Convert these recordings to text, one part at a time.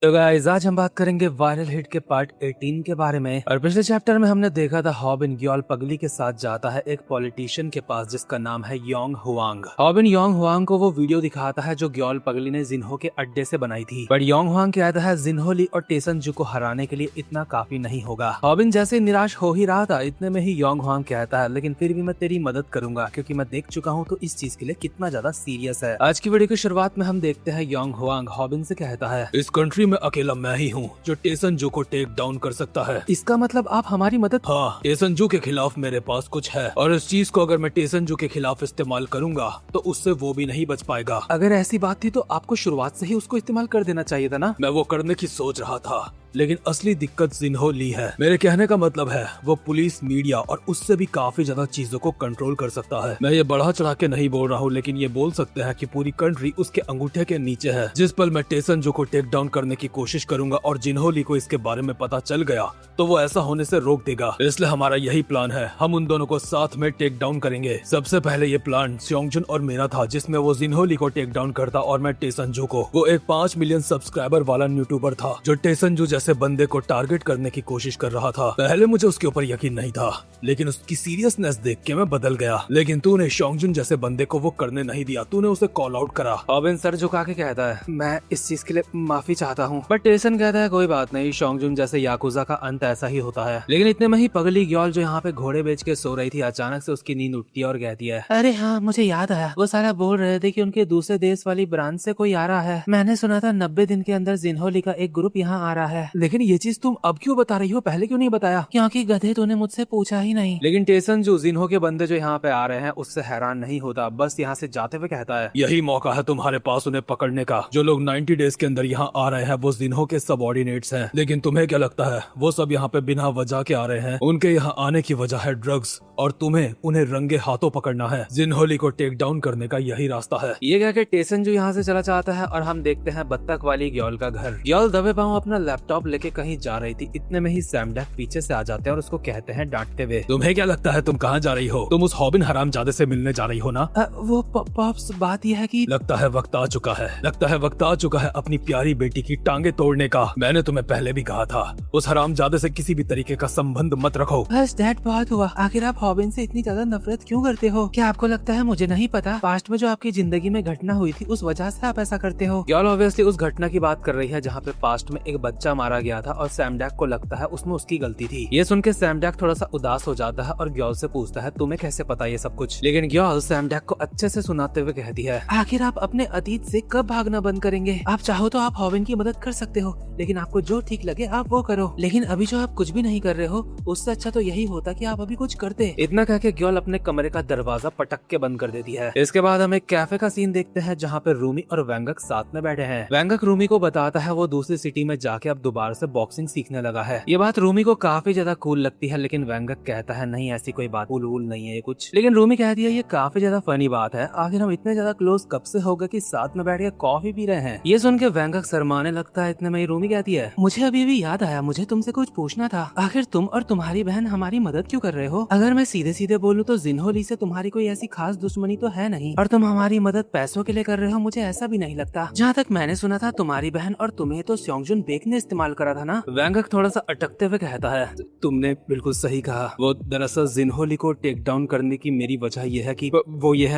तो गाइस आज हम बात करेंगे वायरल हिट के पार्ट 18 के बारे में। और पिछले चैप्टर में हमने देखा था हॉबिन ग्योल पगली के साथ जाता है एक पॉलिटिशियन के पास जिसका नाम है योंग हुआंग। हॉबिन योंग हुआंग को वो वीडियो दिखाता है जो ग्योल पगली ने जिन्हो के अड्डे से बनाई थी। बट योंग हुआंग कहता है जिन्हो ली और टेसनजू को हराने के लिए इतना काफी नहीं होगा। हॉबिन जैसे निराश हो ही रहा था इतने में ही योंग हुआंग कहता है लेकिन फिर भी मैं तेरी मदद करूंगा क्योंकि मैं देख चुका हूँ तो इस चीज के लिए कितना ज्यादा सीरियस है। आज की वीडियो की शुरुआत में हम देखते हैं योंग हुआंग हॉबिन से कहता है इस कंट्री में अकेला मैं ही हूँ जो टेसनजू को टेक डाउन कर सकता है। इसका मतलब आप हमारी मदद? हाँ, टेसनजू के खिलाफ मेरे पास कुछ है और इस चीज को अगर मैं टेसनजू के खिलाफ इस्तेमाल करूंगा तो उससे वो भी नहीं बच पाएगा। अगर ऐसी बात थी तो आपको शुरुआत से ही उसको इस्तेमाल कर देना चाहिए था ना। मैं वो करने की सोच रहा था लेकिन असली दिक्कत जिन्हो ली है। मेरे कहने का मतलब है वो पुलिस, मीडिया और उससे भी काफी ज्यादा चीजों को कंट्रोल कर सकता है। मैं ये बढ़ा चढ़ा के नहीं बोल रहा हूँ लेकिन ये बोल सकते हैं कि पूरी कंट्री उसके अंगूठे के नीचे है। जिस पल मैं टेसनजू को टेक डाउन करने की कोशिश करूंगा और जिन्हो ली को इसके बारे में पता चल गया तो वो ऐसा होने से रोक देगा। इसलिए हमारा यही प्लान है, हम उन दोनों को साथ में टेक डाउन करेंगे। सबसे पहले ये प्लान स्योंगजुन और मेरा था जिसमें वो जिन्हो ली को टेक डाउन करता और मैं टेसनजू को। वो एक 5 मिलियन सब्सक्राइबर वाला यूट्यूबर था जो टेसनजू जैसे बंदे को टारगेट करने की कोशिश कर रहा था। पहले मुझे उसके ऊपर यकीन नहीं था लेकिन उसकी सीरियसनेस देख के मैं बदल गया। लेकिन तूने स्योंगजुन जैसे बंदे को वो करने नहीं दिया, तूने उसे कॉल आउट करा। हॉबिन सर झुका के कहता है मैं इस चीज के लिए माफी चाहता हूँ। बट टेसन कहता है कोई बात नहीं, स्योंगजुन जैसे याकुजा का अंत ऐसा ही होता है। लेकिन इतने में ही पगली ग्योल जो यहाँ पे घोड़े बेच के सो रही थी अचानक से उसकी नींद उठती है और कहती है अरे हाँ मुझे याद आया, वो सारा बोल रहे थे कि उनके दूसरे देश वाली ब्रांच से कोई आ रहा है। मैंने सुना था 90 दिन के अंदर जिन्हो ली का एक ग्रुप यहाँ आ रहा है। लेकिन ये चीज तुम अब क्यों बता रही हो, पहले क्यों नहीं बताया? क्योंकि गधे तूने मुझसे पूछा ही नहीं। लेकिन टेसनजू जिन्हो के बंदे जो यहाँ पे आ रहे हैं उससे हैरान नहीं होता, बस यहाँ से जाते हुए कहता है यही मौका है तुम्हारे पास उन्हें पकड़ने का। जो लोग 90 डेज के अंदर यहाँ आ रहे हैं वो जिन्हो के सबऑर्डिनेट्स हैं। लेकिन तुम्हें क्या लगता है वो सब यहाँ पे बिना वजह के आ रहे हैं? उनके यहाँ आने की वजह है ड्रग्स और तुम्हें उन्हें रंगे हाथों पकड़ना है। जिन्हो ली को टेक डाउन करने का यही रास्ता है। ये कहकर टेसनजू यहाँ से चला जाता है और हम देखते हैं बत्तख वाली ग्योल का घर। ग्योल दबे पांव अपना लैपटॉप लेके कहीं जा रही थी। इतने में ही सैमडैक पीछे से आ जाते हैं और उसको कहते हैं डांटते हुए तुम्हें क्या लगता है तुम कहाँ जा रही हो? तुम उस हॉबिन हरामजादे से मिलने जा रही हो ना? वो पॉप्स बात यह है कि लगता है वक्त आ चुका है, लगता है वक्त आ चुका है अपनी प्यारी बेटी की टांगे तोड़ने का। मैंने तुम्हें पहले भी कहा था उस हरामजादे से किसी भी तरीके का संबंध मत रखो। बस डैड बहुत हुआ, आखिर आप हॉबिन से इतनी ज्यादा नफरत क्यों करते हो? क्या आपको लगता है मुझे नहीं पता पास्ट में जो आपकी जिंदगी में घटना हुई थी उस वजह से आप ऐसा करते हो? ग्योल ऑब्वियसली उस घटना की बात कर रही है जहाँ पे पास्ट में एक बच्चा मारा गया था और सैमडैक को लगता है उसमें उसकी गलती थी। ये सुन के सैमडैक थोड़ा सा उदास हो जाता है और ग्योल से पूछता है तुम्हें कैसे पता ये सब कुछ? लेकिन ग्योल सैमडैक को अच्छे से सुनाते हुए कहती है आखिर आप अपने अतीत से कब भागना बंद करेंगे? आप चाहो तो आप हॉबिन की मदद कर सकते हो लेकिन आपको जो ठीक लगे आप वो करो। लेकिन अभी जो आप कुछ भी नहीं कर रहे हो उससे अच्छा तो यही होता कि आप अभी कुछ करते। इतना कह के ग्योल अपने कमरे का दरवाजा पटक के बंद कर देती है। इसके बाद हम एक कैफे का सीन देखते हैं जहाँ पे रूमी और वेंगक साथ में बैठे हैं। वेंगक रूमी को बताता है वो दूसरी सिटी में जाके अब दोबारा से बॉक्सिंग सीखने लगा है। ये बात रूमी को काफी ज्यादा कूल लगती है लेकिन वेंगक कहता है नहीं ऐसी कोई बात कूल नहीं है ये कुछ। लेकिन रूमी कहती है ये काफी ज्यादा फनी बात है, आखिर हम इतने ज्यादा क्लोज कब से हो गए कि साथ में बैठ के कॉफी पी रहे हैं। ये सुन के वेंगक शर्माने लगता है। इतने में रूमी कहती है मुझे अभी भी याद आया, मुझे तुमसे कुछ पूछना था। आखिर तुम और तुम्हारी बहन हमारी मदद क्यों कर रहे हो? अगर मैं सीधे सीधे बोलूं तो जिन्हो ली से तुम्हारी कोई ऐसी खास दुश्मनी तो है नहीं और तुम हमारी मदद पैसों के लिए कर रहे हो, मुझे ऐसा भी नहीं लगता। जहाँ तक मैंने सुना था तुम्हारी बहन और तुम्हें तो स्योंगजुन बेक ने इस्तेमाल करा था ना? वेंगक थोड़ा सा अटकते हुए कहता है तुमने बिल्कुल सही कहा। वो दरअसल जिन्हो ली को टेक डाउन करने की मेरी वजह ये है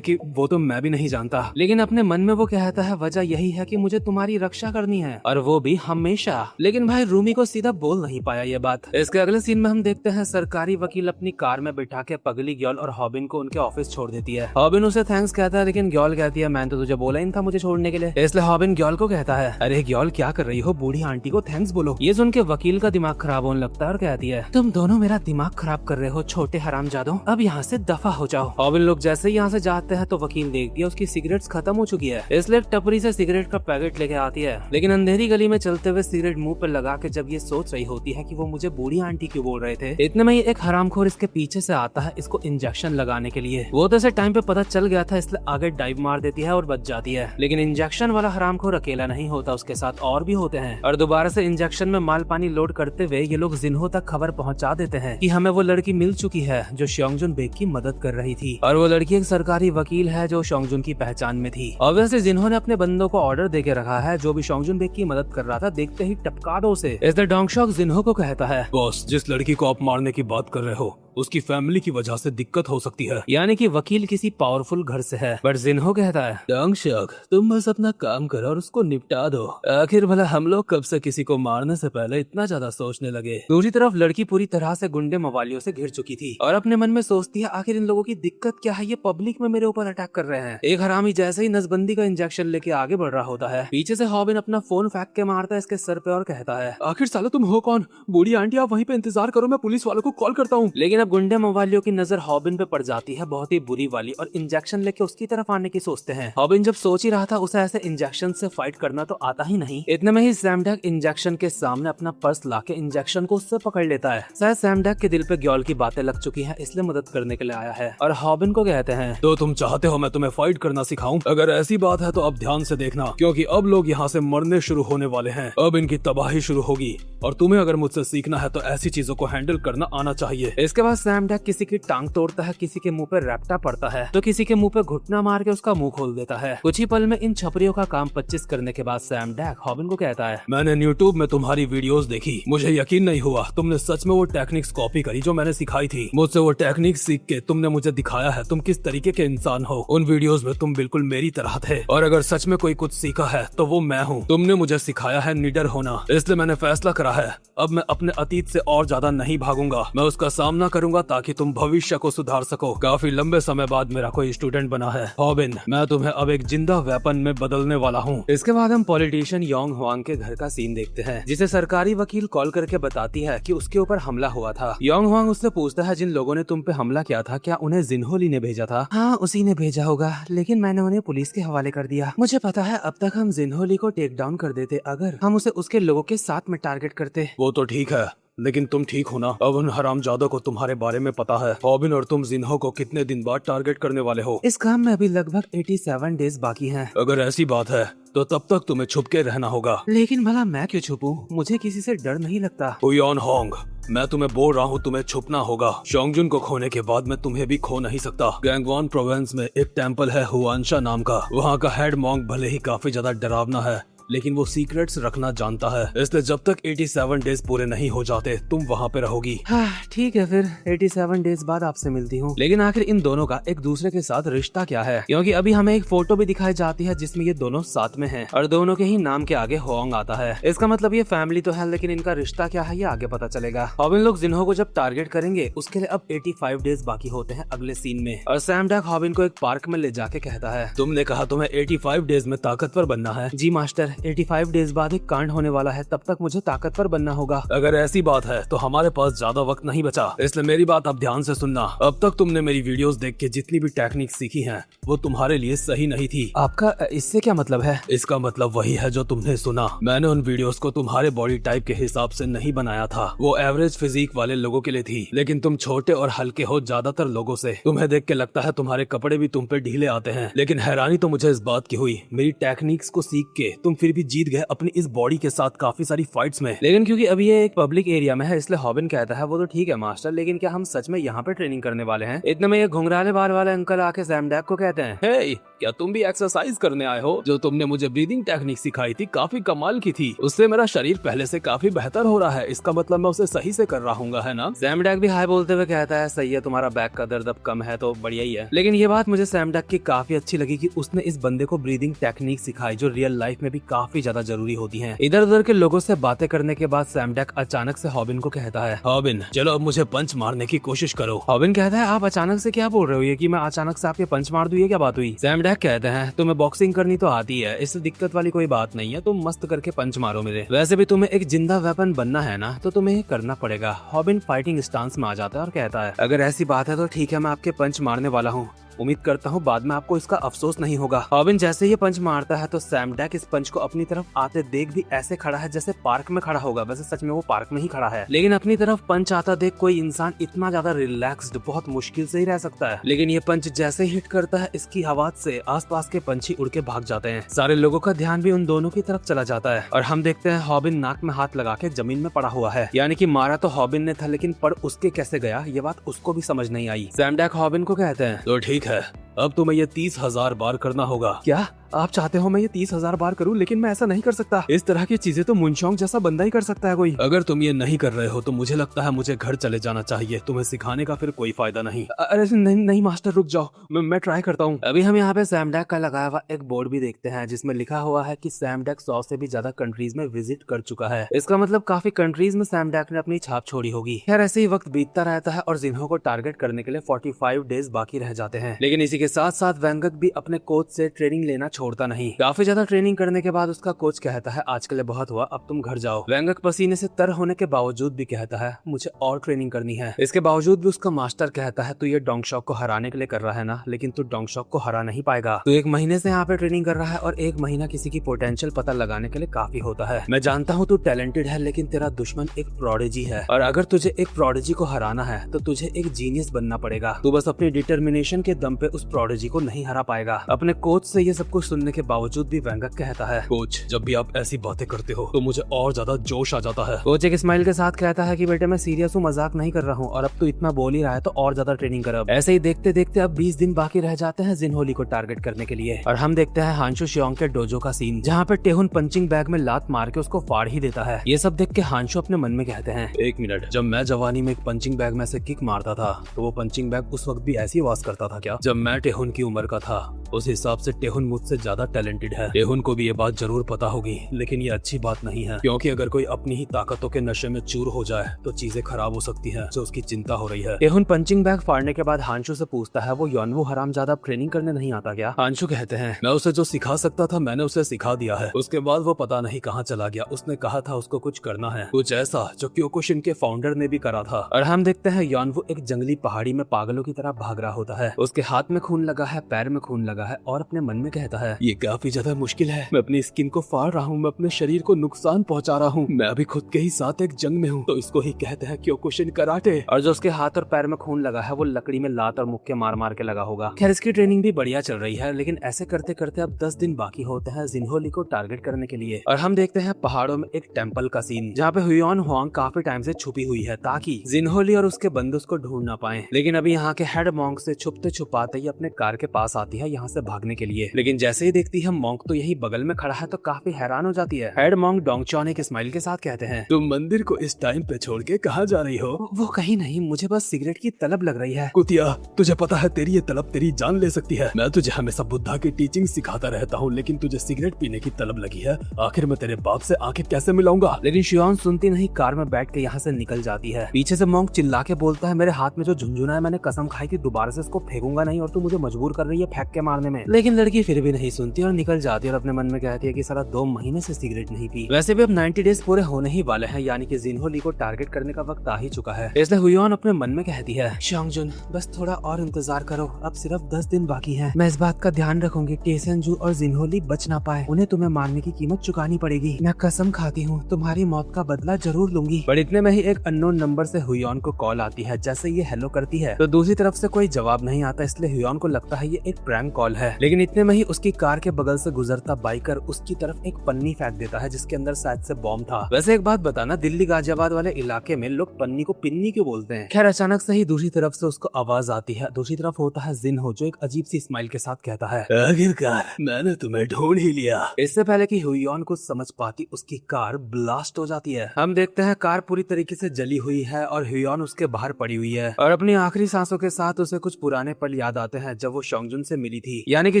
कि वो तो मैं भी नहीं जानता। लेकिन अपने मन में वो कहता है वजह यही है कि मुझे तुम्हारी रक्षा करनी है और वो भी हमेशा। लेकिन भाई रूमी को सीधा बोल नहीं पाया ये बात। इसके अगले सीन में हम देखते हैं सरकारी वकील अपनी कार में बिठा के पगली ग्योल और हॉबिन को उनके ऑफिस छोड़ देती है। हॉबिन उसे थैंक्स कहता है लेकिन ग्योल कहती है मैंने तो तुझे बोला ही था मुझे छोड़ने के लिए। इसलिए हॉबिन ग्योल को कहता है अरे ग्योल क्या कर रही हो, बूढ़ी आंटी को थैंक्स बोलो। ये सुन के वकील का दिमाग खराब होने लगता है और कहती है तुम दोनों मेरा दिमाग खराब कर रहे हो छोटे हरामजादों, अब यहाँ से दफा हो जाओ। हॉबिन लोग जैसे ही यहाँ से जाते हैं तो वकील देखती है उसकी सिगरेट्स खत्म हो चुकी है। इसलिए टपरी से सिगरेट का पैकेट लेके आती है। लेकिन अंधेरी गली में चलते हुए सिगरेट मुंह पर लगा के जब ये सोच रही होती है कि वो मुझे बूढ़ी आंटी क्यों बोल रहे थे, इतने में ही एक हरामखोर इसके पीछे से आता है इसको इंजेक्शन लगाने के लिए। वो तो इसे टाइम पे पता चल गया था इसलिए आगे डाइव मार देती है और बच जाती है। लेकिन इंजेक्शन वाला हरामखोर अकेला नहीं होता, उसके साथ और भी होते हैं और दोबारा से इंजेक्शन में माल पानी लोड करते हुए ये लोग जिन्हो तक खबर पहुंचा देते हैं कि हमें वो लड़की मिल चुकी है जो श्योंगजुन बेक की मदद कर रही थी, और वो लड़की एक सरकारी वकील है जो श्योंगजुन की पहचान में थी। ऑब्वियसली जिन्हो ने अपने बंदों को ऑर्डर देके रखा है, जो भी श्योंगजुन बेक की मदद कर रहा था देखते ही टपका दो उसे। इसलिए डोंगशॉक जिन्हो को कहता है, बॉस, जिस लड़की को आप मारने की बात कर रहे हो उसकी फैमिली की वजह से दिक्कत हो सकती है। यानी कि वकील किसी पावरफुल घर से है। बट जिन्हो कहता है, डोंगशॉक, तुम बस अपना काम करो और उसको निपटा दो। आखिर भला हम लोग कब से किसी को मारने से पहले इतना ज्यादा सोचने लगे। दूसरी तरफ लड़की पूरी तरह से गुंडे मवालियों से घिर चुकी थी और अपने मन में सोचती है आखिर इन लोगों की दिक्कत क्या है, ये पब्लिक में मेरे ऊपर अटैक कर रहे हैं। एक हरामी जैसे ही नसबंदी का इंजेक्शन लेके आगे बढ़ रहा होता है, पीछे से हॉबिन अपना फोन फेंक के मारता है इसके सर पे और कहता है, आखिर साला तुम हो कौन? बूढ़ी आंटी, आप वहीं पे इंतजार करो, मैं पुलिस वालों को कॉल करता हूँ। लेकिन अब गुंडे मवालियों की नजर हॉबिन पे पड़ जाती है, बहुत ही बुरी वाली, और इंजेक्शन लेके उसकी तरफ आने की सोचते हैं। हॉबिन जब सोच ही रहा था उसे ऐसे इंजेक्शन से फाइट करना तो आता ही नहीं, इतने में ही सैमडैक इंजेक्शन के सामने अपना पर्स लाके इंजेक्शन को उससे पकड़ लेता है। शायद सैमडैक के दिल पे ग्योल की बातें लग चुकी हैं, इसलिए मदद करने के लिए आया है। और हॉबिन को कहते हैं, तो तुम चाहते हो मैं तुम्हें फाइट करना सिखाऊं? अगर ऐसी बात है तो अब ध्यान से देखना, क्योंकि अब लोग यहाँ से मरने शुरू होने वाले हैं। अब इनकी तबाही शुरू होगी और तुम्हें अगर मुझसे सीखना है तो ऐसी चीजों को हैंडल करना आना चाहिए। इसके बाद सैमडैक किसी की टांग तोड़ता है, किसी के मुंह पे रैप्टा पड़ता है, तो किसी के मुंह पे घुटना मार के उसका मुंह खोल देता है। कुछ ही पल में इन छपरियों का काम 25 करने के बाद सैमडैक हॉबिन को कहता है, मैंने यूट्यूब में तुम्हारी वीडियोस देखी, मुझे यकीन नहीं हुआ तुमने सच में वो टेक्निक्स कॉपी करी जो मैंने सिखाई थी। मुझसे वो टेक्निक सीख के तुमने मुझे दिखाया है तुम किस तरीके के इंसान हो। उन वीडियोस में तुम बिल्कुल मेरी तरह थे, और अगर सच में कोई कुछ सीखा है तो वो मैं हूँ। तुमने मुझे सिखाया है निडर होना, इसलिए मैंने फैसला करा है अब मैं अपने अतीत से और ज्यादा नहीं भागूंगा। मैं उसका सामना करूंगा ताकि तुम भविष्य को सुधार सको। काफी लंबे समय बाद मेरा कोई स्टूडेंट बना है हॉबिन, मैं तुम्हें अब एक जिंदा वेपन में बदलने वाला हूँ। इसके बाद हम पॉलिटिशियन योंग हुआंग के घर का सीन देखते हैं, जिसे सरकारी वकील कॉल करके बताती है कि उसके ऊपर हमला हुआ था। योंग हुआंग उससे पूछता है, जिन लोगों ने तुम पे हमला किया था क्या उन्हें जिन्होली ने भेजा था? हाँ, उसी ने भेजा होगा, लेकिन मैंने उन्हें पुलिस के हवाले कर दिया। मुझे पता है अब तक हम जिन्होली को टेक डाउन कर देते अगर हम उसे उसके लोगों के साथ में टारगेट करते। वो तो ठीक है, लेकिन तुम ठीक हो ना? अब उन हरामजादों को तुम्हारे बारे में पता है। हॉबिन और तुम जिन्हो को कितने दिन बाद टारगेट करने वाले हो? इस काम में अभी लगभग 87 डेज बाकी हैं। अगर ऐसी बात है तो तब तक तुम्हें छुप के रहना होगा। लेकिन भला मैं क्यों छुपूं? मुझे किसी से डर नहीं लगता। हुयान होंग, मैं तुम्हें बोल रहा हूँ तुम्हें छुपना होगा। श्योंगजुन को खोने के बाद मैं तुम्हें भी खो नहीं सकता। गैंगवॉन प्रोविंस में एक टेम्पल है हुआनशा नाम का, वहाँ का हेड मॉन्क भले ही काफी ज्यादा डरावना है लेकिन वो सीक्रेट्स रखना जानता है, इसलिए जब तक 87 डेज पूरे नहीं हो जाते तुम वहाँ पे रहोगी। हाँ ठीक है, फिर 87 डेज बाद आपसे मिलती हूँ। लेकिन आखिर इन दोनों का एक दूसरे के साथ रिश्ता क्या है? क्योंकि अभी हमें एक फोटो भी दिखाई जाती है जिसमें ये दोनों साथ में हैं और दोनों के ही नाम के आगे होंग आता है। इसका मतलब ये फैमिली तो है, लेकिन इनका रिश्ता क्या है ये आगे पता चलेगा। अब इन लोग जिन्हो को जब टारगेट करेंगे उसके लिए अब 85 डेज बाकी होते हैं अगले सीन में, और सैमडैक हॉबिन को एक पार्क में ले जाके कहता है, तुमने कहा तुम्हें 85 डेज में ताकतवर बनना है? जी मास्टर, 85 डेज बाद एक कांड होने वाला है, तब तक मुझे ताकतवर बनना होगा। अगर ऐसी बात है तो हमारे पास ज्यादा वक्त नहीं बचा, इसलिए मेरी बात अब ध्यान से सुनना। अब तक तुमने मेरी वीडियोस देख के जितनी भी टेक्निक सीखी हैं वो तुम्हारे लिए सही नहीं थी। आपका इससे क्या मतलब है? इसका मतलब वही है जो तुमने सुना। मैंने उन वीडियोस को तुम्हारे बॉडी टाइप के हिसाब से नहीं बनाया था, वो एवरेज फिजिक वाले लोगों के लिए थी, लेकिन तुम छोटे और हल्के हो ज्यादातर लोगों से। तुम्हें देख के लगता है तुम्हारे कपड़े भी तुम पे ढीले आते हैं, लेकिन हैरानी तो मुझे इस बात की हुई, मेरी टेक्निक्स को सीख के तुम फिर भी जीत गए अपनी इस बॉडी के साथ काफी सारी फाइट्स में। लेकिन क्योंकि अभी ये एक पब्लिक एरिया में है इसलिए हॉबिन कहता है, वो तो ठीक है मास्टर, लेकिन क्या हम सच में यहाँ पे ट्रेनिंग करने वाले हैं? इतने में ये घुंघराले बाल वाले अंकल आके सैमडैक को कहते हैं, हे, क्या तुम भी एक्सरसाइज करने आए हो? जो तुमने मुझे ब्रीदिंग टेक्निक सिखाई थी काफी कमाल की थी, उससे मेरा शरीर पहले से काफी बेहतर हो रहा है, इसका मतलब मैं उसे सही से कर रहा हूँ, है ना? सैमडैक भी हाय बोलते हुए कहता है, सही है, तुम्हारा बैक का दर्द अब कम है तो बढ़िया ही है। लेकिन ये बात मुझे सैमडैक की काफी अच्छी लगी कि उसने इस बंदे को ब्रीदिंग टेक्निक सिखाई जो रियल लाइफ में भी काफी ज्यादा जरूरी होती है। इधर उधर के लोगों से बातें करने के बाद सैमडैक अचानक से हॉबिन को कहता है, हॉबिन चलो अब मुझे पंच मारने की कोशिश करो। हॉबिन कहता है, आप अचानक से क्या बोल रहे हो? ये कि मैं अचानक से आपके पंच मार दूं, ये क्या बात हुई? सैमडैक कहते हैं, तुम्हें बॉक्सिंग करनी तो आती है, इससे दिक्कत वाली कोई बात नहीं है, तुम मस्त करके पंच मारो मेरे। वैसे भी तुम्हें एक जिंदा वेपन बनना है ना, तो तुम्हें करना पड़ेगा। हॉबिन फाइटिंग स्टांस में आ जाता है और कहता है, अगर ऐसी बात है तो ठीक है, मैं आपके पंच मारने वाला हूँ, उम्मीद करता हूँ बाद में आपको इसका अफसोस नहीं होगा। हॉबिन जैसे ये पंच मारता है तो सैमडेक इस पंच को अपनी तरफ आते देख भी ऐसे खड़ा है जैसे पार्क में खड़ा होगा। वैसे सच में वो पार्क में ही खड़ा है, लेकिन अपनी तरफ पंच आता देख कोई इंसान इतना ज्यादा रिलैक्स्ड बहुत मुश्किल से ही रह सकता है। लेकिन ये पंच जैसे हिट करता है इसकी आवाज से आसपास के पंछी उड़ के भाग जाते हैं। सारे लोगों का ध्यान भी उन दोनों की तरफ चला जाता है और हम देखते हैं हॉबिन नाक में हाथ लगा के जमीन में पड़ा हुआ है। यानी कि मारा तो हॉबिन ने था, लेकिन पड़ उसके कैसे गया ये बात उसको भी समझ नहीं आई। सैमडेक हॉबिन को कहते हैं, तो ठीक है, अब तुम्हें ये 30,000 बार करना होगा। क्या आप चाहते हो मैं ये 30,000 बार करूं? लेकिन मैं ऐसा नहीं कर सकता। इस तरह की चीजें तो मुनशोंग जैसा बंदा ही कर सकता है कोई। अगर तुम ये नहीं कर रहे हो तो मुझे लगता है मुझे घर चले जाना चाहिए। तुम्हें सिखाने का फिर कोई फायदा नहीं। अरे नहीं मास्टर रुक जाओ, मैं ट्राई करता हूँ। अभी हम यहाँ पे सैमडेक का लगाया हुआ एक बोर्ड भी देखते हैं जिसमें लिखा हुआ है कि सैमडेक 100 से भी ज्यादा कंट्रीज में विजिट कर चुका है। इसका मतलब काफी कंट्रीज में सैमडेक ने अपनी छाप छोड़ी होगी। खैर ऐसे ही वक्त बीतता रहता है और जिन्हो को टारगेट करने के लिए 45 डेज बाकी रह जाते हैं। लेकिन इसी के साथ साथ वेंगक भी अपने कोच से ट्रेनिंग लेना छोड़ता नहीं। काफी ज्यादा ट्रेनिंग करने के बाद उसका कोच कहता है आज के लिए बहुत हुआ, अब तुम घर जाओ। वेंगक पसीने से तर होने के बावजूद भी कहता है मुझे और ट्रेनिंग करनी है। इसके बावजूद भी उसका मास्टर कहता है तू ये डोंगशॉक को हराने के लिए कर रहा है ना, लेकिन तू डोंगशॉक को हरा नहीं पाएगा। तू 1 महीने से यहाँ पे ट्रेनिंग कर रहा है और 1 महीना किसी की पोटेंशियल पता लगाने के लिए काफी होता है। मैं जानता हूँ तू टैलेंटेड है, लेकिन तेरा दुश्मन एक प्रोडिजी है और अगर तुझे एक प्रोडिजी को हराना है तो तुझे एक जीनियस बनना पड़ेगा। तू बस अपनी डिटर्मिनेशन के दम पे उस प्रोडिजी को नहीं हरा पाएगा। अपने कोच से ये सब कुछ सुनने के बावजूद भी वेंगक कहता है कोच, जब भी आप ऐसी बातें करते हो तो मुझे और ज्यादा जोश आ जाता है। कोच एक स्माइल के साथ कहता है कि बेटे मैं सीरियस हूँ, मजाक नहीं कर रहा हूँ और अब तू इतना बोल ही रहा है तो और ज्यादा ट्रेनिंग कर। अब ऐसे ही देखते देखते अब 20 दिन बाकी रह जाते हैं जिनहोली को टारगेट करने के लिए और हम देखते हैं हांशु शियोंग के डोजो का सीन जहाँ पे टेहुन पंचिंग बैग में लात मार के उसको फाड़ ही देता है। ये सब देख के हांशु अपने मन में कहते हैं 1 मिनट, जब मैं जवानी में एक पंचिंग बैग में से किक मारता था तो वो पंचिंग बैग उस वक्त भी ऐसी आवाज करता था क्या? जब मैं टेहुन की उम्र का था उस हिसाब से टेहुन मुझसे ज्यादा टैलेंटेड है। टेहुन को भी ये बात जरूर पता होगी, लेकिन ये अच्छी बात नहीं है क्योंकि अगर कोई अपनी ही ताकतों के नशे में चूर हो जाए तो चीजें खराब हो सकती हैं, जो उसकी चिंता हो रही है। टेहुन पंचिंग बैग फाड़ने के बाद हांशु से पूछता है वो योनवू हरामजादा ट्रेनिंग करने नहीं आता क्या? हांशु कहते हैं मैं उसे जो सिखा सकता था मैंने उसे सिखा दिया है। उसके बाद वो पता नहीं कहाँ चला गया। उसने कहा था उसको कुछ करना है, कुछ ऐसा जो क्योकुशिन के फाउंडर ने भी करा था। और हम देखते हैं योनवू एक जंगली पहाड़ी में पागलों की तरह भाग रहा होता है। उसके हाथ में खून लगा है, पैर में खून लगा है और अपने मन में कहता है ये काफी ज्यादा मुश्किल है। मैं अपनी स्किन को फाड़ रहा हूँ, मैं अपने शरीर को नुकसान पहुँचा रहा हूँ, मैं अभी खुद के ही साथ एक जंग में हूँ। तो इसको ही कहते हैं क्योकुशिन कराटे। और जो उसके हाथ और पैर में खून लगा है वो लकड़ी में लात और मुक्के मार मार के लगा होगा। खैर इसकी ट्रेनिंग भी बढ़िया चल रही है, लेकिन ऐसे करते करते अब 10 दिन बाकी होते हैं जिनहोली को टारगेट करने के लिए। और हम देखते हैं पहाड़ों में एक टेम्पल का सीन जहाँ पे हुआन हुआंग काफी टाइम से छुपी हुई है ताकि जिनहोली और उसके बंदे उसको ढूंढ ना पाए। लेकिन अभी यहाँ के हेड मॉन्क से छुपते छुपाते ही अपने कार के पास आती है यहाँ से भागने के लिए। लेकिन जैसे ही देखती है मॉन्क तो यही बगल में खड़ा है तो काफी हैरान हो जाती है। हेड मॉन्क डोंगचॉन एक स्माइल के साथ कहते हैं तुम मंदिर को इस टाइम पे छोड़ के कहाँ जा रही हो? वो कहीं नहीं, मुझे बस सिगरेट की तलब लग रही है। कुतिया, तुझे पता है तेरी ये तलब तेरी जान ले सकती है। मैं तुझे हमेशा बुद्धा की टीचिंग सिखाता रहता हूँ, लेकिन तुझे सिगरेट पीने की तलब लगी है। आखिर मैं तेरे बाप से आंखें कैसे मिलाऊंगा? लेकिन शियोन सुनती नहीं, कार में बैठ के यहाँ से निकल जाती है। पीछे से मॉन्क चिल्ला के बोलता है मेरे हाथ में जो झुंझुना है मैंने कसम खाई थी दोबारा से इसको फेंकूंगा नहीं और तू मुझे मजबूर कर रही है फेंक के मारने में। लेकिन लड़की फिर भी नहीं सुनती और निकल जाती है और अपने मन में कहती है कि सारा 2 महीने से सिगरेट नहीं पी। वैसे भी अब 90 डेज पूरे होने ही वाले हैं, यानी कि जिनहोली को टारगेट करने का वक्त आ ही चुका है। इसलिए हुआन अपने मन में कहती है शियोंगजुन बस थोड़ा और इंतजार करो, अब सिर्फ 10 दिन बाकी है। मैं इस बात का ध्यान रखूंगी टेसेंजू और जिनहोली बच ना पाए, उन्हें तुम्हें मारने की कीमत चुकानी पड़ेगी। मैं कसम खाती हूँ तुम्हारी मौत का बदला जरूर लूंगी। पर इतने में ही एक अननोन नंबर से हुआन को कॉल आती है। जैसे ये हेलो करती है तो दूसरी तरफ से कोई जवाब नहीं आता, इसलिए हुआन को लगता है ये एक प्रैंक कॉल है। लेकिन इतने में ही उसकी कार के बगल से गुजरता बाइकर उसकी तरफ एक पन्नी फेंक देता है जिसके अंदर शायद से बॉम्ब था। वैसे एक बात बताना, दिल्ली गाजियाबाद वाले इलाके में लोग पन्नी को पिन्नी क्यों बोलते हैं? खैर अचानक से ही दूसरी तरफ से उसको आवाज आती है। दूसरी तरफ होता है जिनहो जो एक अजीब सी स्माइल के साथ कहता है आखिरकार मैंने तुम्हें ढूंढ ही लिया। इससे पहले कि हुआन कुछ समझ पाती उसकी कार ब्लास्ट हो जाती है। हम देखते हैं कार पूरी तरीके से जली हुई है और हुआन उसके बाहर पड़ी हुई है और अपनी आखिरी सांसों के साथ उसे कुछ पुराने पल याद आते हैं जब वो शोंगजुन से मिली थी। यानी कि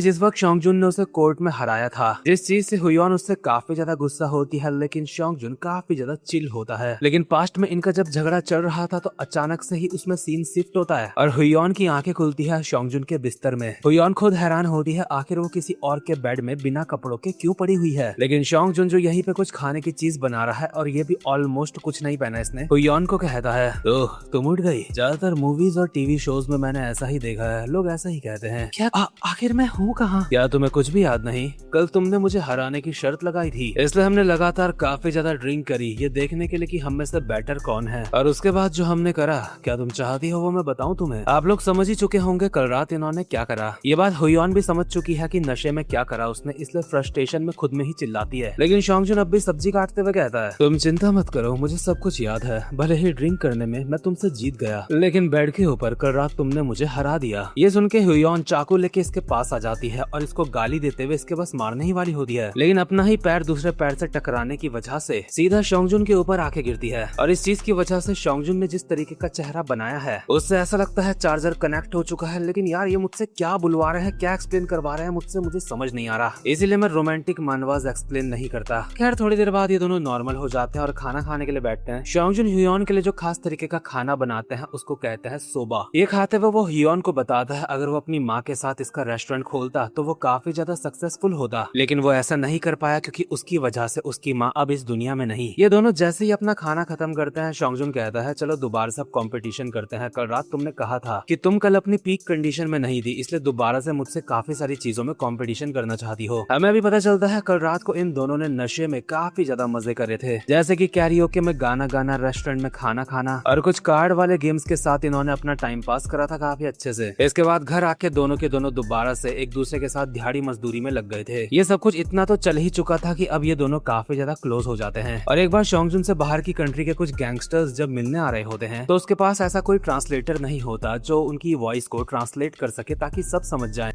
जिस वक्त शोंगजुन ने उसे कोर्ट में हराया था, जिस चीज से हुयॉन उससे काफी ज्यादा गुस्सा होती है, लेकिन शोंगजुन काफी ज्यादा चिल होता है। लेकिन पास्ट में इनका जब झगड़ा चल रहा था तो अचानक से ही उसमें सीन शिफ्ट होता है और हुयॉन की आंखें खुलती है शोंगजुन के बिस्तर में। हुयॉन खुद हैरान होती है आखिर वो किसी और के बेड में बिना कपड़ों के क्यों पड़ी हुई है। लेकिन शोंगजुन जो यहीं पे कुछ खाने की चीज बना रहा है और ये भी ऑलमोस्ट कुछ नहीं पहना इसने, हुयॉन को कहता है तो तुम उठ गई। ज्यादातर मूवीज और टीवी शोज में मैंने ऐसा ही देखा है, लोग ऐसा ही कहते हैं। क्या आखिर मैं हूँ कहाँ? क्या तुम्हें कुछ भी याद नहीं? कल तुमने मुझे हराने की शर्त लगाई थी, इसलिए हमने लगातार काफी ज्यादा ड्रिंक करी ये देखने के लिए कि हम में से बेटर कौन है। और उसके बाद जो हमने करा, क्या तुम चाहती हो वो मैं बताऊं तुम्हें? आप लोग समझ ही चुके होंगे कल रात इन्होंने क्या करा। ये बात हुयॉन भी समझ चुकी है कि नशे में क्या करा उसने, इसलिए फ्रस्ट्रेशन में खुद में ही चिल्लाती है। लेकिन शोंगजुन अब भी सब्जी काटते हुए कहता है तुम चिंता मत करो, मुझे सब कुछ याद है। भले ही ड्रिंक करने में मैं तुमसे जीत गया, लेकिन बेड के ऊपर कल रात तुमने मुझे हरा दिया। ये सुन के हुयॉन चाकू लेके इसके पास आ जाती है और इसको गाली देते हुए इसके बस मारने ही वाली होती है, लेकिन अपना ही पैर दूसरे पैर से टकराने की वजह से सीधा शोंगजुन के ऊपर आके गिरती है। और इस चीज की वजह से शोंगजुन ने जिस तरीके का चेहरा बनाया है उससे ऐसा लगता है चार्जर कनेक्ट हो चुका है। लेकिन यार ये मुझसे क्या बुलवा रहे हैं, क्या एक्सप्लेन करवा रहे हैं मुझे समझ नहीं आ रहा, इसीलिए मैं रोमांटिक मानवाज एक्सप्लेन नहीं करता। खैर थोड़ी देर बाद ये दोनों नॉर्मल हो जाते हैं और खाना खाने के लिए बैठते हैं। शोंगजुन हुयॉन के लिए जो खास तरीके का खाना बनाते हैं उसको कहते हैं सोबा। ये खाते हुए वो हुयॉन को बताता है अगर वो अपनी माँ के साथ इसका रेस्टोरेंट खोलता तो वो काफी ज्यादा सक्सेसफुल होता, लेकिन वो ऐसा नहीं कर पाया क्योंकि उसकी वजह से उसकी माँ अब इस दुनिया में नहीं। ये दोनों जैसे ही अपना खाना खत्म करते हैं शोंगजुन कहता है चलो दोबारा से कंपटीशन करते हैं। कल रात तुमने कहा था कि तुम कल अपनी पीक कंडीशन में नहीं थी, इसलिए दोबारा से मुझसे काफी सारी चीजों में कंपटीशन करना चाहती हो। हमें भी पता चलता है कल रात को इन दोनों ने नशे में काफी ज्यादा मजे करे थे, जैसे कि कैरियोके में गाना गाना, रेस्टोरेंट में खाना खाना और कुछ कार्ड वाले गेम्स के साथ इन्होंने अपना टाइम पास करा था काफी अच्छे से। इसके बाद घर आके दोनों के दोनों दोबारा से एक दूसरे के साथ दिहाड़ी मजदूरी में लग गए थे। ये सब कुछ इतना तो चल ही चुका था कि अब ये दोनों काफी ज्यादा क्लोज हो जाते हैं। और एक बार शोंगजुन से बाहर की कंट्री के कुछ गैंगस्टर्स जब मिलने आ रहे होते हैं तो उसके पास ऐसा कोई ट्रांसलेटर नहीं होता जो उनकी वॉइस को ट्रांसलेट कर सके ताकि सब समझ जाए,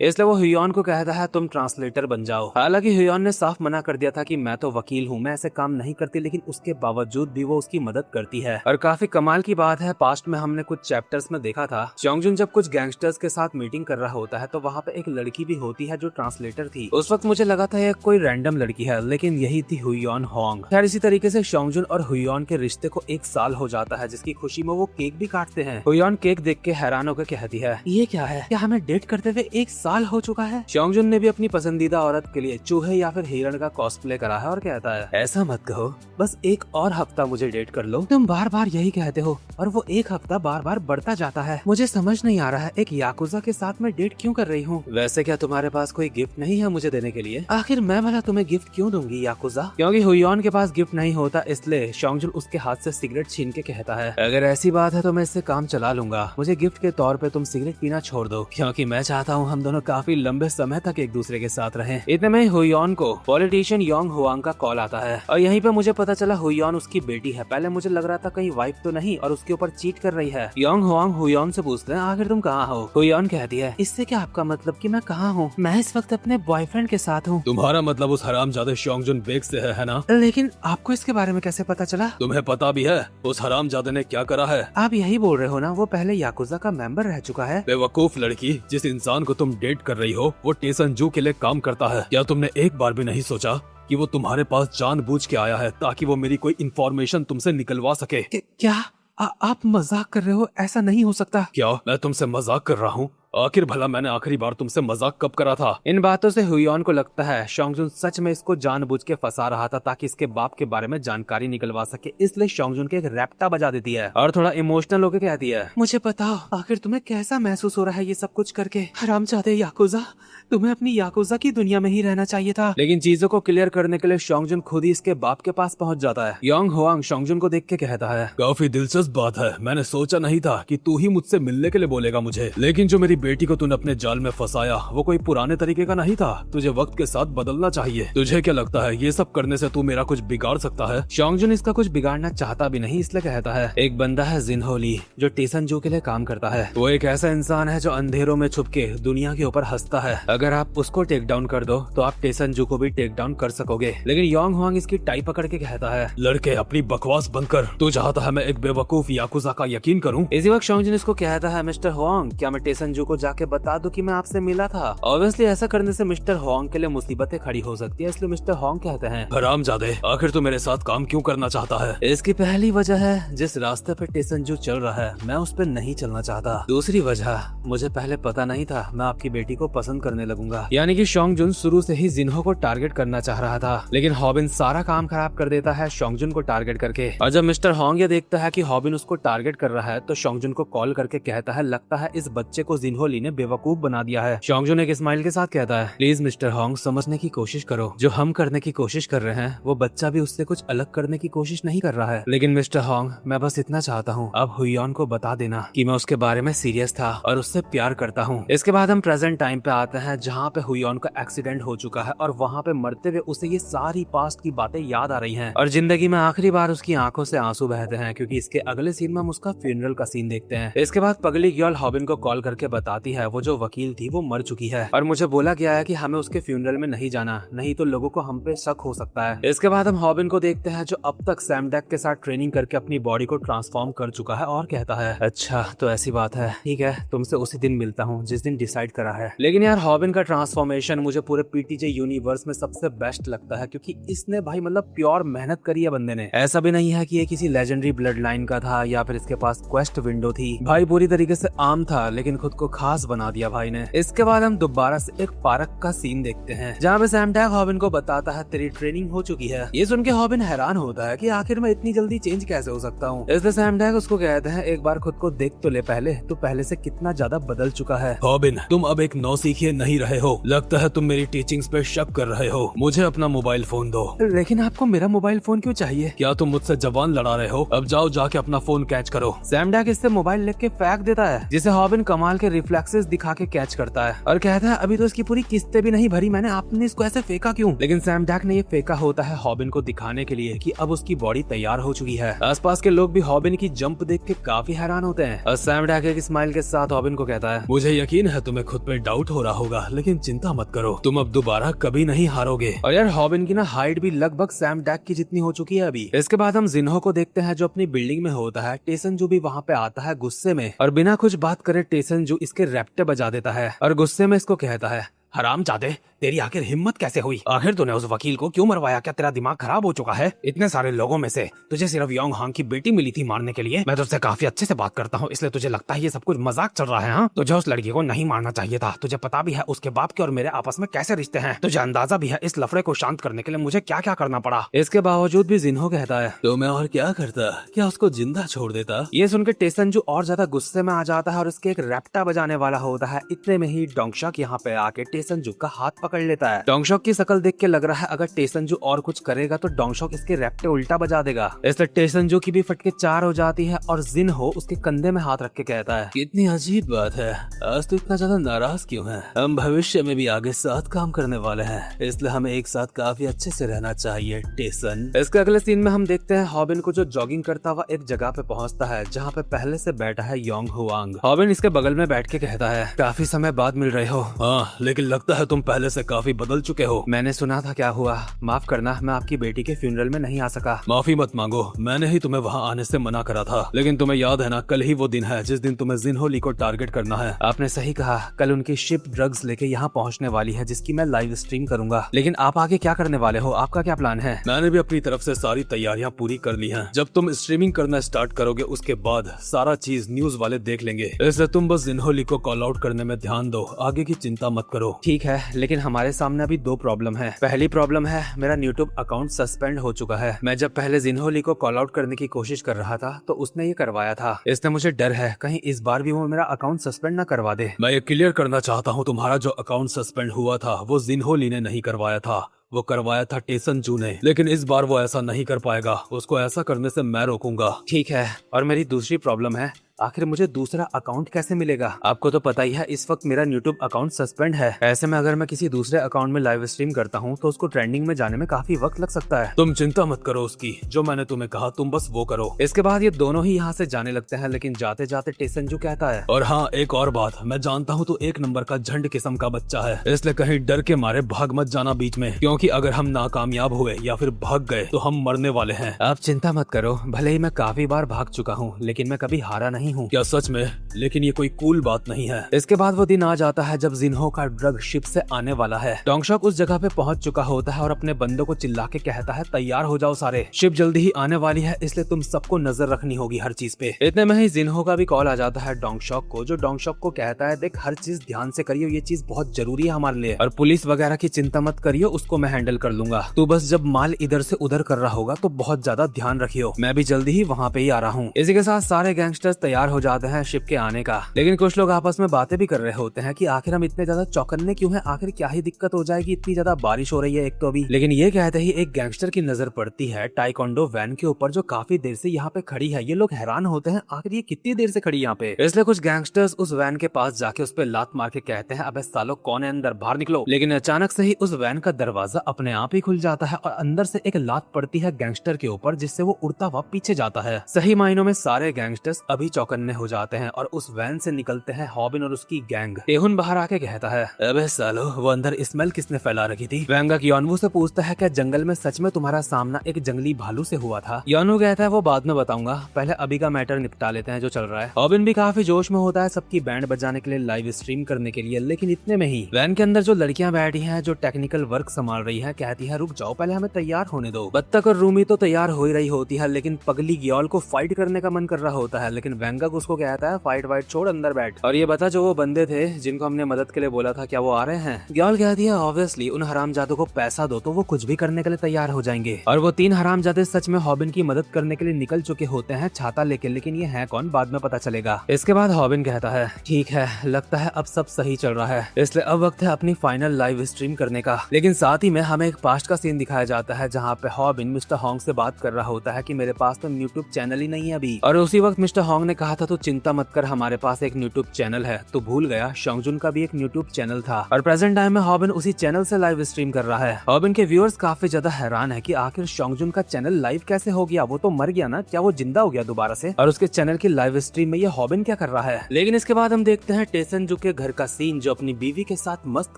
इसलिए वो हुयॉन को कहता है तुम ट्रांसलेटर बन जाओ। हालांकि हुयॉन ने साफ मना कर दिया था कि मैं तो वकील हूँ, मैं ऐसे काम नहीं करती, लेकिन उसके बावजूद भी वो उसकी मदद करती है। और काफी कमाल की बात है, पास्ट में हमने कुछ चैप्टर्स में देखा था शोंगजुन जब कुछ गैंगस्टर्स के साथ मीटिंग कर रहा होता है तो वहाँ पे एक लड़की भी होती है जो ट्रांसलेटर थी। उस वक्त मुझे लगा था ये कोई रैंडम लड़की है, लेकिन यही थी हुयॉन होंग। खैर इसी तरीके से शोंगजुन और हुयॉन के रिश्ते को 1 साल हो जाता है, जिसकी खुशी में वो केक भी काटते हैं। हुयॉन केक देख के हैरान होकर कहती है ये क्या है, क्या हमें डेट करते हुए 1 साल हो चुका है? शोंगजुन ने भी अपनी पसंदीदा औरत के लिए चूहे या फिर हिरण का कॉस्प्ले करा है और कहता है ऐसा मत कहो, बस 1 और हफ्ता मुझे डेट कर लो। तुम बार बार यही कहते हो और वो 1 हफ्ता बार बार बढ़ता जाता है। मुझे समझ नहीं आ रहा है एक याकुजा के साथ मैं डेट क्यों कर रही हूँ। वैसे क्या तुम्हारे पास कोई गिफ्ट नहीं है मुझे देने के लिए? आखिर मैं भला तुम्हें गिफ्ट क्यों दूंगी याकुजा? क्योंकि हुयॉन के पास गिफ्ट नहीं होता, इसलिए शोंगजुन उसके हाथ से सिगरेट छीन के कहता है अगर ऐसी बात है तो मैं इससे काम चला लूंगा, मुझे गिफ्ट के तौर पे तुम सिगरेट पीना छोड़ दो, क्योंकि मैं चाहता हूँ हम दोनों काफी लंबे समय तक एक दूसरे के साथ रहें। इतने में हुयॉन को पॉलिटिशियन योंग हुआंग का कॉल आता है और यहीं पे मुझे पता चला हुयॉन उसकी बेटी है। पहले मुझे लग रहा था कहीं वाइफ तो नहीं और उसके ऊपर चीट कर रही है। योंग हुआंग हुयॉन से पूछते हैं आखिर तुम कहाँ हो? हुयॉन कहती है इससे क्या आपका मतलब कि मैं कहाँ हूँ, मैं इस वक्त अपने बॉयफ्रेंड के साथ हूँ। तुम्हारा मतलब उस हरामजादे शोंगजुन बेग से है ना? लेकिन आपको इसके बारे में कैसे पता चला? तुम्हें पता भी है उस हरामजादे ने क्या करा है? आप यही बोल रहे हो ना वो पहले याकुजा का मेंबर रह चुका है? बेवकूफ लड़की, जिस इंसान को तुम डेट कर रही हो वो टेसनजू के लिए काम करता है। क्या तुमने एक बार भी नहीं सोचा कि वो तुम्हारे पास जानबूझ के आया है ताकि वो मेरी कोई इन्फॉर्मेशन तुमसे निकलवा सके? क्या आप मजाक कर रहे हो? ऐसा नहीं हो सकता। क्या मैं तुमसे मजाक कर रहा हूँ? आखिर भला मैंने आखिरी बार तुमसे मजाक कब करा था? इन बातों से हुयॉन को लगता है शोंगजुन सच में इसको जानबूझ के फंसा रहा था ताकि इसके बाप के बारे में जानकारी निकलवा सके, इसलिए शोंगजुन के एक रैप्टा बजा देती है और थोड़ा इमोशनल होकर कहती है मुझे बताओ आखिर तुम्हें कैसा महसूस हो रहा है ये सब कुछ करके? हरामजादे याकुजा, तुम्हें अपनी याकुजा की दुनिया में ही रहना चाहिए था। लेकिन चीजों को क्लियर करने के लिए शोंगजुन खुद ही इसके बाप के पास पहुँच जाता है। योंग हुआंग शोंगजुन को देख के कहता है काफी दिलचस्प बात है, मैंने सोचा नहीं था कि तू ही मुझसे मिलने के लिए बोलेगा मुझे, लेकिन जो मेरी बेटी को तूने अपने जाल में फंसाया वो कोई पुराने तरीके का नहीं था, तुझे वक्त के साथ बदलना चाहिए। तुझे क्या लगता है ये सब करने से तू मेरा कुछ बिगाड़ सकता है? शोंगजुन इसका कुछ बिगाड़ना चाहता भी नहीं, इसलिए कहता है एक बंदा है जिन्हो ली जो टेसनजू के लिए काम करता है। वो एक ऐसा इंसान है जो अंधेरों में छुप के दुनिया के ऊपर हंसता है। अगर आप उसको टेक डाउन कर दो तो आप टेसनजू को भी टेक डाउन कर सकोगे। लेकिन योंग हुआंग इसकी टाई पकड़ के कहता है लड़के अपनी बकवास बंद कर, तू चाहता है मैं एक बेवकूफ याकुजा का यकीन करूं? इसी वक्त शोंगजुन इसको कहता है मिस्टर हुआंग क्या मैं टेसनजू को जाके बता दो कि मैं आपसे मिला था। ऑब्वियसली ऐसा करने से मिस्टर होंग के लिए मुसीबतें खड़ी हो सकती है, इसलिए मिस्टर होंग कहते हैं, हरामजादे, आखिर तू मेरे साथ काम क्यों करना चाहता है? इसकी पहली वजह है जिस रास्ते पे टेसनजू चल रहा है मैं उस पर नहीं चलना चाहता। दूसरी वजह, मुझे पहले पता नहीं था मैं आपकी बेटी को पसंद करने लगूंगा। यानी कि शोंगजुन शुरू से ही जिन्हो को टारगेट करना चाह रहा था, लेकिन हॉबिन सारा काम खराब कर देता है शोंगजुन को टारगेट करके। और जब मिस्टर होंग ये देखता है कि हॉबिन उसको टारगेट कर रहा है तो शोंगजुन को कॉल करके कहता है, लगता है इस बच्चे को जिन्हो ली ने बेवकूफ बना दिया है। शोंगजुन एक स्माइल के साथ कहता है, प्लीज मिस्टर होंग समझने की कोशिश करो, जो हम करने की कोशिश कर रहे हैं वो बच्चा भी उससे कुछ अलग करने की कोशिश नहीं कर रहा है। लेकिन मिस्टर होंग मैं बस इतना चाहता हूँ, अब हुइयन को बता देना कि मैं उसके बारे में सीरियस था और उससे प्यार करता हूँ। इसके बाद हम प्रेजेंट टाइम पे आते हैं जहाँ पे हुइयन का एक्सीडेंट हो चुका है और वहाँ पे मरते हुए उसे ये सारी पास्ट की बातें याद आ रही हैं और जिंदगी में आखिरी बार उसकी आंखों से आंसू बहते हैं, क्योंकि इसके अगले सीन में हम उसका फ्यूनरल का सीन देखते हैं। इसके बाद पगली गर्ल हॉबिन को कॉल करके बताती है वो जो वकील थी वो मर चुकी है और मुझे बोला गया है कि हमें उसके फ्यूनरल में नहीं जाना, नहीं तो लोगों को हम पे शक हो सकता है। इसके बाद हम हॉबिन को देखते हैं जो अब तक सैम डैक के साथ ट्रेनिंग करके अपनी बॉडी को ट्रांसफॉर्म कर चुका है और कहता है, अच्छा तो ऐसी बात है, ठीक है तुमसे उसी दिन मिलता हूँ जिस दिन डिसाइड करा है। लेकिन यार हॉबिन का ट्रांसफॉर्मेशन मुझे पूरे पीटीजे यूनिवर्स में सबसे बेस्ट लगता है, क्योंकि इसने भाई मतलब प्योर मेहनत करी है बंदे ने। ऐसा भी नहीं है कि ये किसी लेजेंडरी ब्लड लाइन का था या फिर इसके पास क्वेस्ट विंडो थी, भाई पूरी तरीके से आम था लेकिन खुद को खास बना दिया भाई ने। इसके बाद हम दोबारा से एक पार्क का सीन देखते हैं जहाँ पे सैम डैक हॉबिन को बताता है तेरी ट्रेनिंग हो चुकी है। ये सुन के हॉबिन हैरान होता है कि आखिर मैं इतनी जल्दी चेंज कैसे हो सकता हूँ। इसलिए सैम डैक उसको कहते हैं, एक बार खुद को देख तो ले पहले, तो पहले से कितना ज्यादा बदल चुका है। हॉबिन तुम अब एक नौसिखिए नहीं रहे हो, लगता है तुम मेरी टीचिंग्स पे शक कर रहे हो। मुझे अपना मोबाइल फोन दो। लेकिन आपको मेरा मोबाइल फोन क्यों चाहिए? क्या तुम मुझसे जबान लड़ा रहे हो? अब जाओ जाके अपना फोन कैच करो। सैम डैक इससे मोबाइल लेके फेंक देता है, जिसे हॉबिन कमाल के रिफ्लेक्सेस दिखा के कैच करता है और कहता है अभी तो इसकी पूरी किस्तें भी नहीं भरी मैंने, आपने इसको ऐसे फेंका क्यों? लेकिन सैम डैक ने ये फेंका होता है हॉबिन को दिखाने के लिए कि अब उसकी बॉडी तैयार हो चुकी है। आसपास के लोग भी हॉबिन की जंप देख के काफी हैरान होते हैं और सैम डैक एक स्माइल के साथ हॉबिन को कहता है, मुझे यकीन है तुम्हें खुद पे डाउट हो रहा होगा, लेकिन चिंता मत करो, तुम अब दोबारा कभी नहीं हारोगे। और यार हॉबिन की ना हाइट भी लगभग सैम डैक की जितनी हो चुकी है अभी। इसके बाद हम जिन्हो को देखते हैं जो अपनी बिल्डिंग में होता है। टेसनजू भी वहाँ पे आता है गुस्से में और बिना कुछ बात करे टेसनजू इसके रैप्टे बजा देता है और गुस्से में इसको कहता है, हरामजादे, तेरी आखिर हिम्मत कैसे हुई? आखिर तूने उस वकील को क्यों मरवाया? क्या तेरा दिमाग खराब हो चुका है? इतने सारे लोगों में से तुझे सिर्फ योंग हांग की बेटी मिली थी मारने के लिए? मैं तुझसे काफी अच्छे से बात करता हूँ, इसलिए तुझे लगता है ये सब कुछ मजाक चल रहा है? हाँ, तुझे उस लड़की को नहीं मारना चाहिए था। तुझे पता भी है उसके बाप के और मेरे आपस में कैसे रिश्ते हैं। तुझे अंदाजा भी है इस लफड़े को शांत करने के लिए मुझे क्या क्या करना पड़ा। इसके बावजूद भी जिन्हो कहता है, तो मैं और क्या करता? क्या उसको जिंदा छोड़ देता? ये सुनकर टेसनजू और ज्यादा गुस्से में आ जाता है और इसके एक रैप्टा बजाने वाला होता है। इतने में ही डोंगशॉक यहाँ पे आके टेसनजू का हाथ पकड़ लेता है। डोंगशॉक की शक्ल देख के लग रहा है अगर टेसनजू और कुछ करेगा तो डोंगशॉक इसके रैप्टे उल्टा बजा देगा। इसलिए टेसनजू की भी फटके चार हो जाती है और जिन्हो उसके कंधे में हाथ रख के कहता है, कितनी अजीब बात है, आज तो इतना ज्यादा नाराज क्यों है? हम भविष्य में भी आगे साथ काम करने वाले हैं, इसलिए हमें एक साथ काफी अच्छे से रहना चाहिए टेसन। इसके अगले सीन में हम देखते हैं हॉबिन को जो जॉगिंग करता हुआ एक जगह पे पहुंचता है जहाँ पे पहले से बैठा है योंग हुआंग। हॉबिन इसके बगल में बैठ के कहता है, काफी समय बाद मिल रहे हो। हाँ, लेकिन लगता है तुम पहले से काफी बदल चुके हो। मैंने सुना था क्या हुआ, माफ करना मैं आपकी बेटी के फ्यूनरल में नहीं आ सका। माफी मत मांगो, मैंने ही तुम्हें वहाँ आने से मना करा था। लेकिन तुम्हें याद है ना, कल ही वो दिन है जिस दिन तुम्हें जिन्हो ली को टारगेट करना है। आपने सही कहा, कल उनकी शिप ड्रग्स लेके यहाँ पहुँचने वाली है जिसकी मैं लाइव स्ट्रीम करूंगा। लेकिन आप आगे क्या करने वाले हो, आपका क्या प्लान है? मैंने भी अपनी तरफ से सारी तैयारियां पूरी कर ली हैं। जब तुम स्ट्रीमिंग करना स्टार्ट करोगे उसके बाद सारा चीज न्यूज वाले देख लेंगे, इसलिए तुम बस जिन्हो ली को कॉल आउट करने में ध्यान दो, आगे की चिंता मत करो। ठीक है, लेकिन हमारे सामने अभी दो प्रॉब्लम है। पहली प्रॉब्लम है मेरा यूट्यूब अकाउंट सस्पेंड हो चुका है। मैं जब पहले जिन्हो ली को कॉल आउट करने की कोशिश कर रहा था तो उसने ये करवाया था, इसलिए मुझे डर है कहीं इस बार भी वो मेरा अकाउंट सस्पेंड ना करवा दे। मैं ये क्लियर करना चाहता हूँ, तुम्हारा जो अकाउंट सस्पेंड हुआ था वो जिन्हो ली ने नहीं करवाया था, वो करवाया था टेसनजू ने। लेकिन इस बार वो ऐसा नहीं कर पाएगा, उसको ऐसा करने से मैं रोकूंगा। ठीक है, और मेरी दूसरी प्रॉब्लम है, आखिर मुझे दूसरा अकाउंट कैसे मिलेगा? आपको तो पता ही है इस वक्त मेरा यूट्यूब अकाउंट सस्पेंड है। ऐसे में अगर मैं किसी दूसरे अकाउंट में लाइव स्ट्रीम करता हूँ तो उसको ट्रेंडिंग में जाने में काफी वक्त लग सकता है। तुम चिंता मत करो उसकी, जो मैंने तुम्हें कहा तुम बस वो करो। इसके बाद ये दोनों ही यहाँ से जाने लगते हैं, लेकिन जाते जाते टेसनजू कहता है, और हाँ एक और बात, मैं जानता हूँ तू एक नंबर का झंड किस्म का बच्चा है, इसलिए कहीं डर के मारे भाग मत जाना बीच में, क्योंकि अगर हम नाकामयाब हुए या फिर भाग गए तो हम मरने वाले हैं। आप चिंता मत करो, भले ही मैं काफी बार भाग चुका हूँ लेकिन मैं कभी हारा नहीं नहीं हूँ। क्या सच में? लेकिन ये कोई कूल बात नहीं है। इसके बाद वो दिन आ जाता है जब जिन्हो का ड्रग शिप से आने वाला है। डोंगशॉक उस जगह पे पहुंच चुका होता है और अपने बंदों को चिल्ला के कहता है तैयार हो जाओ सारे, शिप जल्दी ही आने वाली है, इसलिए तुम सबको नजर रखनी होगी हर चीज पे। इतने में ही जिन्हो का भी कॉल आ जाता है डोंगशॉक को, जो डोंगशॉक को कहता है देख हर चीज ध्यान से करियो, ये चीज बहुत जरूरी है हमारे लिए, और पुलिस वगैरह की चिंता मत करियो, उसको मैं हैंडल कर लूंगा। तू बस जब माल इधर से उधर कर रहा होगा तो बहुत ज्यादा ध्यान रखियो, मैं भी जल्दी ही वहाँ पे ही आ रहा हूँ। इसी के साथ सारे गैंगस्टर्स तैयार हो जाते हैं शिप के आने का, लेकिन कुछ लोग आपस में बातें भी कर रहे होते हैं कि आखिर हम इतने ज्यादा चौकन्ने क्यों हैं, आखिर क्या ही दिक्कत हो जाएगी, इतनी ज्यादा बारिश हो रही है एक तो अभी। लेकिन ये कहते ही एक गैंगस्टर की नजर पड़ती है टाइकोंडो वैन के ऊपर, जो काफी देर से यहाँ पे खड़ी है। ये लोग हैरान होते हैं आखिर ये कितनी देर से खड़ी यहाँ पे, इसलिए कुछ गैंगस्टर्स उस वैन के पास जाके उस पे लात मार के कहते हैं अबे सालो कौन है अंदर, बाहर निकलो। लेकिन अचानक से ही उस वैन का दरवाजा अपने आप ही खुल जाता है और अंदर से एक लात पड़ती है गैंगस्टर के ऊपर, जिससे वो उड़ता हुआ पीछे जाता है। सही मायनों में सारे गैंगस्टर्स अभी चौकन्ने हो जाते हैं और उस वैन से निकलते हैं हॉबिन और उसकी गैंग। टेहुन बाहर आके कहता है अबे सालो वो अंदर स्मेल किसने फैला रखी थी। वैंगक योनवू से पूछता है क्या जंगल में सच में तुम्हारा सामना एक जंगली भालू से हुआ था। योनवू कहता है वो बाद में बताऊंगा, पहले अभी का मैटर निपटा लेते हैं जो चल रहा है। हॉबिन भी काफी जोश में होता है सबकी बैंड बजाने के लिए, लाइव स्ट्रीम करने के लिए, लेकिन इतने में ही वैन के अंदर जो लड़कियां बैठी हैं जो टेक्निकल वर्क संभाल रही है कहती है रुक जाओ पहले हमें तैयार होने दो। बत्तख और रूमी तो तैयार हो ही रही होती है, लेकिन पगली ग्योल को फाइट करने का मन कर रहा होता है, लेकिन वैंगक उसको कहता है फाइट वाइट छोड़ अंदर बैठ और ये बता जो वो बंदे थे जिनको हमने मदद के लिए बोला था क्या वो आ रहे हैं। ग्योल कहती है ऑब्वियसली उन हरामजादों को पैसा दो तो वो कुछ भी करने के लिए तैयार हो जाएंगे। और वो तीन हरामजादे सच में हॉबिन की मदद करने के लिए निकल चुके होते हैं छाता लेके, लेकिन ये है कौन बाद में पता चलेगा। इसके बाद हॉबिन कहता है ठीक है लगता है अब सब सही चल रहा है, इसलिए अब वक्त है अपनी फाइनल लाइव स्ट्रीम करने का। लेकिन साथ ही में हमें एक पास्ट का सीन दिखाया जाता है जहाँ पे हॉबिन मिस्टर होंग से बात कर रहा होता है कि मेरे पास तो यूट्यूब चैनल ही नहीं है अभी, और उसी वक्त मिस्टर होंग ने कहा था तो चिंता मत कर हमारे पास एक यूट्यूब चैनल है। तो भूल गया शोंगजुन का भी एक यूट्यूब चैनल था और प्रेजेंट टाइम में हॉबिन उसी चैनल से लाइव स्ट्रीम कर रहा है। हॉबिन के व्यूअर्स काफी ज्यादा हैरान है कि आखिर शोंगजुन का चैनल लाइव कैसे हो गया, वो तो मर गया ना, क्या वो जिंदा हो गया दोबारा से, और उसके चैनल की लाइव स्ट्रीम में ये हॉबिन क्या कर रहा है। लेकिन इसके बाद हम देखते हैं टेसनजू के घर का सीन, जो अपनी बीवी के साथ मस्त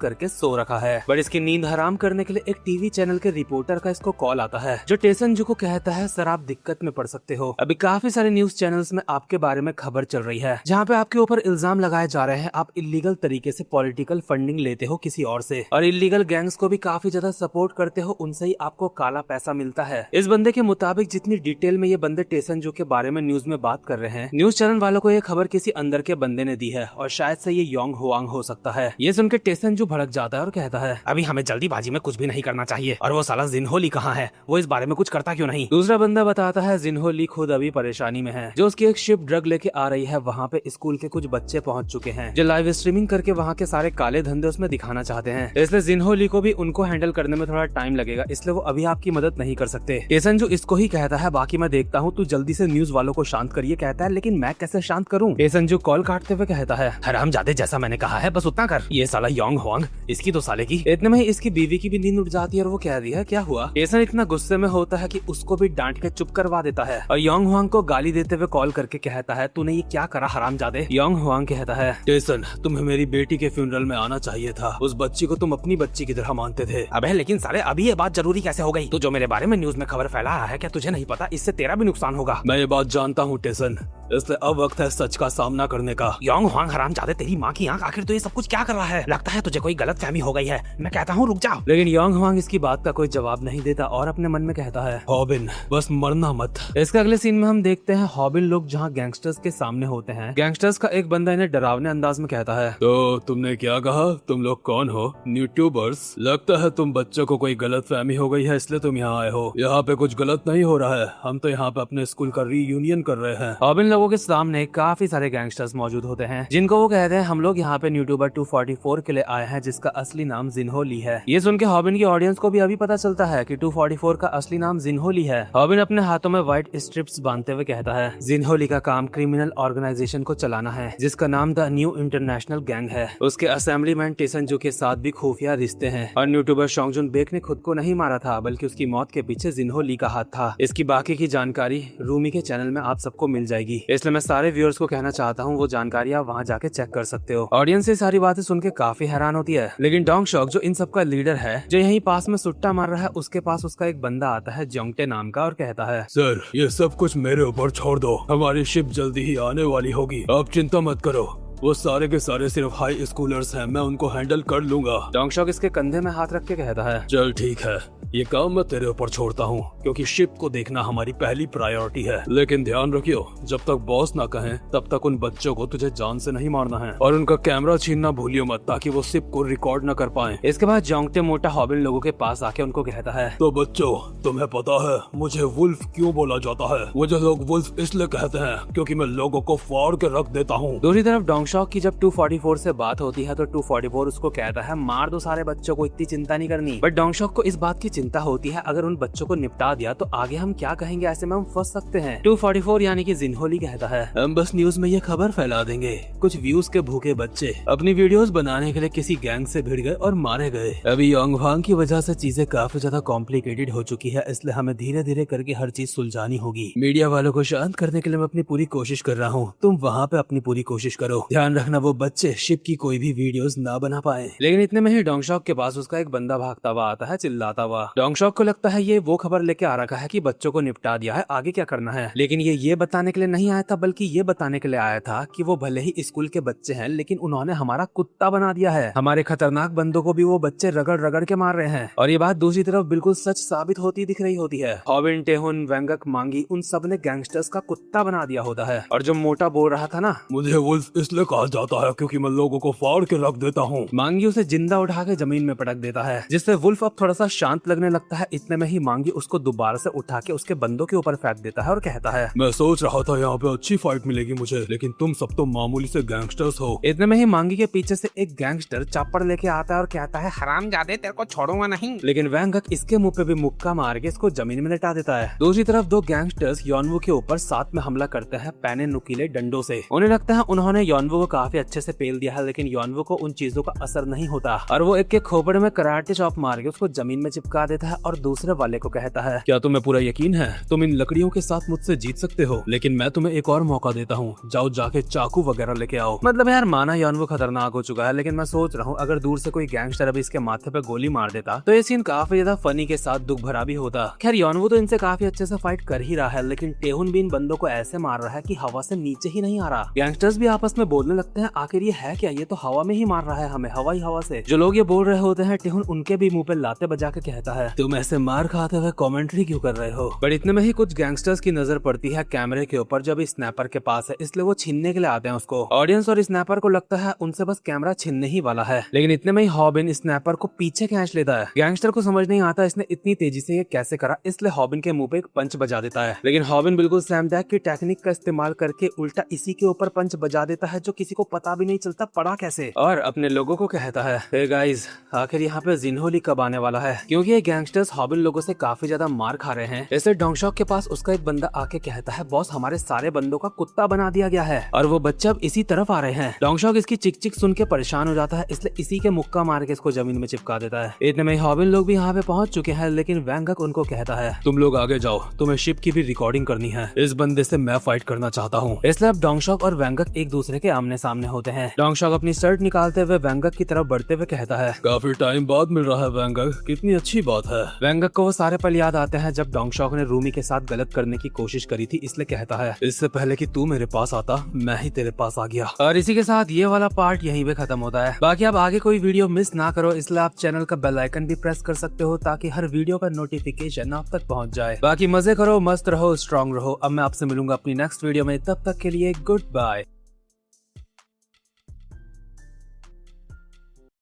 करके सो रखा है, बट इसकी नींद हराम करने के लिए एक टीवी चैनल के रिपोर्टर का इसको कॉल आता है, जो टेसनजू को कहता है सर आप दिक्कत में पड़ सकते हो, अभी काफी सारे न्यूज चैनल्स में आपके बारे में खबर चल रही है जहाँ पे आपके ऊपर इल्जाम लगाए जा रहे हैं आप इलीगल तरीके से पॉलिटिकल फंडिंग लेते हो किसी और से, और इलीगल गैंग्स को भी काफी ज्यादा सपोर्ट करते हो, उनसे ही आपको काला पैसा मिलता है। इस बंदे के मुताबिक जितनी डिटेल में ये बंदे टेसनजू के बारे में न्यूज में बात कर रहे हैं, न्यूज चैनल वालों को ये खबर किसी अंदर के बंदे ने दी है और शायद से ये योंग हुआंग हो सकता है। ये सुनकर टेसनजू भड़क जाता है और कहता है अभी हमें जल्दीबाजी में कुछ भी नहीं करना चाहिए, और वो साला जिन्हो ली कहाँ है, वो इस बारे में कुछ करता क्यों नहीं। दूसरा बंदा बताता है जिन्हो ली खुद अभी परेशानी में है, जो उसकी एक शिप ड्रग लेके आ रही है, वहाँ पे स्कूल के कुछ बच्चे पहुँच चुके हैं जो लाइव स्ट्रीमिंग करके वहाँ के सारे काले धंधे उसमें दिखाना चाहते हैं, इसलिए जिन्हो ली को भी उनको हैंडल करने में थोड़ा टाइम लगेगा, इसलिए वो अभी आपकी मदद नहीं कर सकते। टेसनजू इसको ही कहता है बाकी मैं देखता हूँ, तू जल्दी से न्यूज वालों को शांत करिए, कहता है लेकिन मैं कैसे शांत करूँ। टेसनजू कॉल काटते हुए कहता है हरामजादे जैसा मैंने कहा है बस उतना कर, ये साला योंग हुआंग इसकी तो साले की। इतने में ही इसकी बीवी की भी नींद उठ जाती है और वो कह रही है क्या हुआ। टेसन इतना गुस्से में होता है कि उसको भी डांट के चुप करवा देता है और योंग हुआंग को गाली देते हुए कॉल करके कहता है तूने ये क्या करा हरामजादे। योंग हुआंग कहता है टेसन तुम्हें मेरी बेटी के फ्यूनरल में आना चाहिए था, उस बच्ची को तुम अपनी बच्ची की तरह मानते थे। अबे लेकिन साले अभी ये बात जरूरी कैसे हो गई, तू जो मेरे बारे में न्यूज में खबर फैला रहा है क्या तुझे नहीं पता इससे तेरा भी नुकसान होगा। मैं ये बात जानता हूँ टेसन, इसलिए अब वक्त है सच का सामना करने का। योंग हुआंग हरामजादे तेरी माँ की आंख, आखिर तो ये सब कुछ क्या कर रहा है, लगता है तुझे कोई गलत फहमी हो गई है, मैं कहता हूँ रुक जाओ। लेकिन योंग हुआंग इसकी बात का कोई जवाब नहीं देता और अपने मन में कहता है हॉबिन बस मरना मत। इसके अगले सीन में हम देखते हैं हॉबिन लोग जहाँ गैंगस्टर्स के सामने होते हैं। गैंगस्टर्स का एक बंदा इन्हें डरावने अंदाज में कहता है तो तुमने क्या कहा, तुम लोग कौन हो, यूट्यूबर्स? लगता है तुम बच्चों को कोई गलत फहमी हो गई है इसलिए तुम यहाँ आए हो। यहाँ पे कुछ गलत नहीं हो रहा है, हम तो यहाँ पे अपने स्कूल का रीयूनियन कर रहे हैं। हॉबिन लोगों के सामने काफी सारे गैंगस्टर्स मौजूद होते हैं जिनको वो कहते हैं हम लोग यहाँ पे यूट्यूबर 244 के लिए आए हैं जिसका असली नाम जिन्हो ली है। ये सुन के हॉबिन की ऑडियंस को भी अभी पता चलता है कि 244 का असली नाम जिन्हो ली है। हॉबिन अपने हाथों में व्हाइट स्ट्रिप्स बांधते हुए कहता है जिन्हो ली का काम क्रिमिनल ऑर्गेनाइजेशन को चलाना है जिसका नाम द न्यू इंटरनेशनल गैंग है। उसके असेंबलीमैन टेसनजू के साथ भी खुफिया रिश्ते हैं और यूट्यूबर शोंगजुन बेक ने खुद को नहीं मारा था बल्कि उसकी मौत के पीछे जिन्हो ली का हाथ था। इसकी बाकी की जानकारी रूमी के चैनल में आप सबको मिल जाएगी। इसलिए मैं सारे व्यूअर्स को कहना चाहता हूँ वो जानकारी आप वहाँ जाके चेक कर सकते हो। ऑडियंस ये सारी बातें सुन के काफी हैरान होती है, लेकिन डोंग शॉक जो इन सबका लीडर है, जो यहीं पास में सुट्टा मार रहा है, उसके पास उसका एक बंदा आता है जोंगटे नाम का और कहता है, सर ये सब कुछ मेरे ऊपर छोड़ दो, हमारी शिप जल्दी ही आने वाली होगी, आप चिंता मत करो, वो सारे के सारे सिर्फ हाई स्कूलर्स हैं, मैं उनको हैंडल कर लूंगा। डोंग शॉक इसके कंधे में हाथ रख के कहता है, चल ठीक है, ये काम मैं तेरे ऊपर छोड़ता हूँ क्योंकि शिप को देखना हमारी पहली प्रायोरिटी है, लेकिन ध्यान रखियो जब तक बॉस ना कहें तब तक उन बच्चों को तुझे जान से नहीं मारना है और उनका कैमरा छीनना भूलियो मत ताकि वो शिप को रिकॉर्ड न कर पाए। इसके बाद जोंगटे मोटा हॉबिन लोगों के पास आके उनको कहता है, तो बच्चों तुम्हें पता है मुझे वुल्फ क्यों बोला जाता है? मुझे लोग वुल्फ इसलिए कहते हैं क्योंकि मैं लोगों को फाड़ के रख देता हूँ। दूसरी तरफ डोंग शॉक की जब 244 से बात होती है तो 244 उसको कहता है, मार दो सारे बच्चों को, इतनी चिंता नहीं करनी। बट डोंग शॉक को इस बात की चिंता होती है, अगर उन बच्चों को निपटा दिया तो आगे हम क्या कहेंगे, ऐसे में हम फंस सकते हैं। 244 यानी कि जिनहोली कहता है, हम बस न्यूज में ये खबर फैला देंगे, कुछ व्यूज के भूखे बच्चे अपनी वीडियोस बनाने के लिए किसी गैंग से भिड़ गए और मारे गए। अभी योंग हुआंग की वजह से चीजें काफी ज्यादा कॉम्प्लिकेटेड हो चुकी है, इसलिए हमें धीरे धीरे करके हर चीज सुलझानी होगी। मीडिया वालों को शांत करने के लिए मैं अपनी पूरी कोशिश कर रहा हूँ, तुम वहाँ पे अपनी पूरी कोशिश करो। ध्यान रखना वो बच्चे शिप की कोई भी वीडियोस ना बना पाए। लेकिन इतने में ही डोंग शॉक के पास उसका एक बंदा भागता हुआ आता है, चिल्लाता हुआ। डोंग शॉक को लगता है ये वो खबर लेके आ रखा है कि बच्चों को निपटा दिया है, आगे क्या करना है। लेकिन ये बताने के लिए नहीं आया था, बल्कि ये बताने के लिए आया था कि वो भले ही स्कूल के बच्चे हैं लेकिन उन्होंने हमारा कुत्ता बना दिया है। हमारे खतरनाक बंदों को भी वो बच्चे रगड़ रगड़ के मार रहे हैं। और ये बात दूसरी तरफ बिल्कुल सच साबित होती दिख रही होती है। हॉबिन, टेहुन, वेंगक, मांगी, उन सब ने गैंगस्टर्स का कुत्ता बना दिया होता है। और जो मोटा बोल रहा था ना, मुझे वुल्फ इसलिए कहा जाता है क्योंकि मैं लोगों को फाड़ के रख देता हूँ, मांगी उसे जिंदा उठा के जमीन में पटक देता है, जिससे वुल्फ अब थोड़ा सा शांत लगने लगता है। इतने में ही मांगी उसको दोबारा से उठा के उसके बंदों के ऊपर फेंक देता है और कहता है, मैं सोच रहा था यहाँ पे अच्छी फाइट मिलेगी मुझे, लेकिन तुम सब तो मामूली से गैंगस्टर्स हो। इतने में ही मांगी के पीछे से एक गैंगस्टर चापड़ लेके आता है और कहता है, हरामजादे तेरे को छोड़ूंगा नहीं। लेकिन वेंगक इसके मुंह पे भी मुक्का मार के इसको जमीन में लेटा देता है। दूसरी तरफ दो गैंगस्टर्स योनवू के ऊपर साथ में हमला करते हैं पैने नुकीले डंडों से। उन्हें लगता है उन्होंने योनवू को काफी अच्छे से पेल दिया है, लेकिन योनवू को उन चीजों का असर नहीं होता और वो एक के खोपड़े में कराटे चॉप मार के उसको जमीन में चिपका देता है और दूसरे वाले को कहता है, क्या तुम्हें पूरा यकीन है तुम इन लकड़ियों के साथ मुझसे जीत सकते हो? लेकिन मैं तुम्हें एक और मौका देता हूँ, जाओ जाके चाकू वगैरह लेके आओ। मतलब यार माना योनवू खतरनाक हो चुका है, लेकिन मैं सोच रहा हूँ अगर दूर से कोई गैंगस्टर अभी इसके माथे पे गोली मार देता तो ये सीन काफी ज्यादा फनी के साथ दुख भरा भी होता। खैर योनवू तो इनसे काफी अच्छे से फाइट कर ही रहा है, लेकिन टेहुन भी इन बंदों को ऐसे मार रहा है कि हवा से नीचे ही नहीं आ रहा। गैंगस्टर्स भी आपस में बोलने लगते हैं, आखिर ये है क्या, ये तो हवा में ही मार रहा है हमें, हवा ही हवा से। जो लोग ये बोल रहे होते हैं, टेहुन उनके भी मुंह पे लाते बजा के कहता है, तुम ऐसे मार खाते हुए कमेंट्री क्यों कर रहे हो? बट इतने में ही कुछ गैंगस्टर्स की नजर पड़ती है कैमरे के ऊपर, जब स्नैपर के पास है, इसलिए वो छीनने के लिए आते हैं उसको। ऑडियंस और स्नैपर को लगता है उनसे बस कैमरा छीनने ही वाला है, लेकिन इतने में ही हॉबिन स्नैपर को पीछे खींच लेता है। गैंगस्टर को समझ नहीं आता इसने इतनी तेजी से ये कैसे करा, इसलिए हॉबिन के मुंह पे एक पंच बजा देता है। लेकिन हॉबिन बिल्कुल सैम दैक की टेक्निक का इस्तेमाल करके उल्टा इसी के ऊपर पंच बजा देता है, जो किसी को पता भी नहीं चलता पड़ा कैसे। और अपने लोगों को कहता है, हे गाइस, आखिर यहाँ पे जिनहोली कब आने वाला है, क्योंकि ये गैंगस्टर्स हॉबिन लोगों से काफी ज्यादा मार खा रहे हैं। ऐसे डोंग शॉक के पास उसका एक बंदा आके कहता है, बॉस हमारे सारे बंदों का कुत्ता बना दिया गया है और वो बच्चे अब इसी तरफ आ रहे हैं। डोंग शॉक इसकी चिक चिक सुन के परेशान हो जाता है, इसलिए इसी के मुक्का मार के इसको जमीन में चिपका देता है। इतने में हॉबिन लोग भी यहाँ पे पहुंच चुके हैं, लेकिन वेंगक उनको कहता है, तुम लोग आगे जाओ, तुम्हें शिप की भी रिकॉर्डिंग करनी है, इस बंदे से मैं फाइट करना चाहता हूँ। इसलिए अब डोंग शॉक और वेंगक एक दूसरे के आमने सामने होते हैं। डोंग शॉक अपनी शर्ट निकालते हुए वेंगक की तरफ बढ़ते हुए कहता है, काफी टाइम बाद मिल रहा है वेंगक, कितनी अच्छी बात है। वेंगक को वो सारे पल याद आते हैं जब डोंग शॉक ने रूमी के साथ गलत करने की कोशिश करी थी, इसलिए कहता है, इससे पहले कि तू मेरे पास आता मैं ही तेरे पास आ गया। और इसी के साथ ये वाला पार्ट यहीं पे खत्म होता है। बाकी आप आगे कोई वीडियो मिस ना करो, इसलिए आप चैनल का बेल आइकन भी प्रेस कर सकते हो ताकि हर वीडियो का नोटिफिकेशन आप तक पहुंच जाए। बाकी मजे करो, मस्त रहो, स्ट्रांग रहो। अब मैं आपसे मिलूंगा अपनी नेक्स्ट वीडियो में, तब तक के लिए गुड बाय।